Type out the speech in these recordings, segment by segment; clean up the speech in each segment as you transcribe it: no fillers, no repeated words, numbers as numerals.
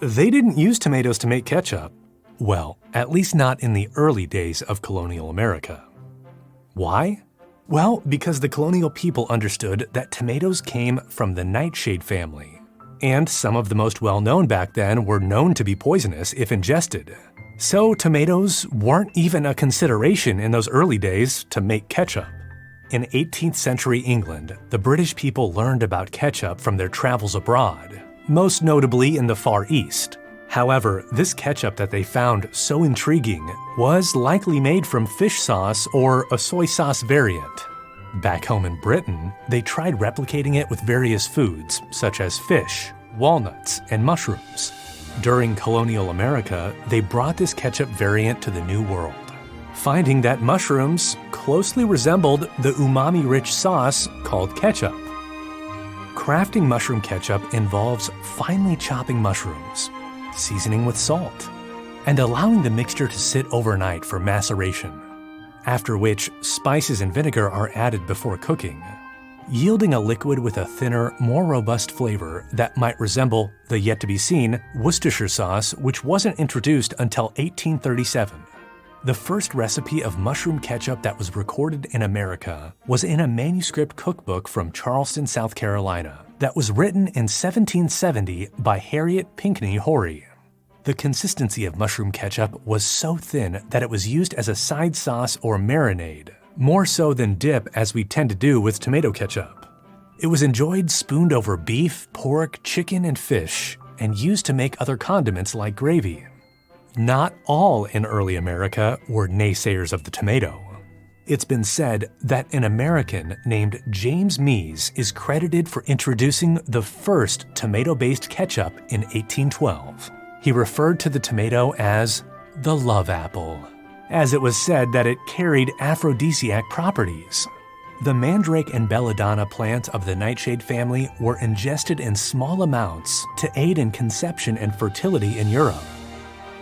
They didn't use tomatoes to make ketchup. Well, at least not in the early days of colonial America. Why? Well, because the colonial people understood that tomatoes came from the Nightshade family, and some of the most well-known back then were known to be poisonous if ingested. So tomatoes weren't even a consideration in those early days to make ketchup. In 18th century England, the British people learned about ketchup from their travels abroad, most notably in the Far East. However, this ketchup that they found so intriguing was likely made from fish sauce or a soy sauce variant. Back home in Britain, they tried replicating it with various foods such as fish, walnuts, and mushrooms. During colonial America, they brought this ketchup variant to the New World, finding that mushrooms closely resembled the umami-rich sauce called ketchup. Crafting mushroom ketchup involves finely chopping mushrooms, seasoning with salt, and allowing the mixture to sit overnight for maceration, after which spices and vinegar are added before cooking, yielding a liquid with a thinner, more robust flavor that might resemble the yet-to-be-seen Worcestershire sauce, which wasn't introduced until 1837. The first recipe of mushroom ketchup that was recorded in America was in a manuscript cookbook from Charleston, South Carolina, that was written in 1770 by Harriet Pinckney Horry. The consistency of mushroom ketchup was so thin that it was used as a side sauce or marinade, more so than dip as we tend to do with tomato ketchup. It was enjoyed spooned over beef, pork, chicken, and fish, and used to make other condiments like gravy. Not all in early America were naysayers of the tomato. It's been said that an American named James Mees is credited for introducing the first tomato-based ketchup in 1812. He referred to the tomato as the love apple, as it was said that it carried aphrodisiac properties. The mandrake and belladonna plants of the nightshade family were ingested in small amounts to aid in conception and fertility in Europe,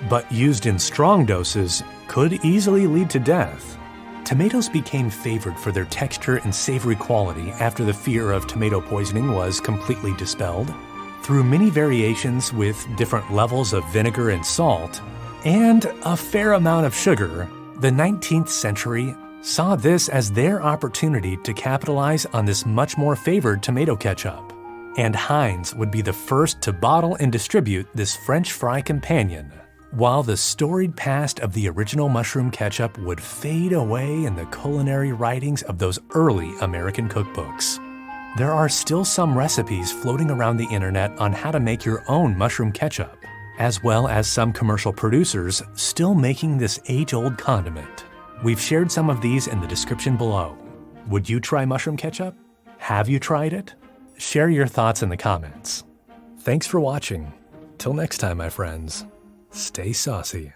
but used in strong doses could easily lead to death. Tomatoes became favored for their texture and savory quality after the fear of tomato poisoning was completely dispelled. Through many variations with different levels of vinegar and salt, and a fair amount of sugar, the 19th century saw this as their opportunity to capitalize on this much more favored tomato ketchup. And Heinz would be the first to bottle and distribute this French fry companion, while the storied past of the original mushroom ketchup would fade away in the culinary writings of those early American cookbooks. There are still some recipes floating around the internet on how to make your own mushroom ketchup, as well as some commercial producers still making this age-old condiment. We've shared some of these in the description below. Would you try mushroom ketchup? Have you tried it? Share your thoughts in the comments. Thanks for watching. Till next time, my friends. Stay saucy.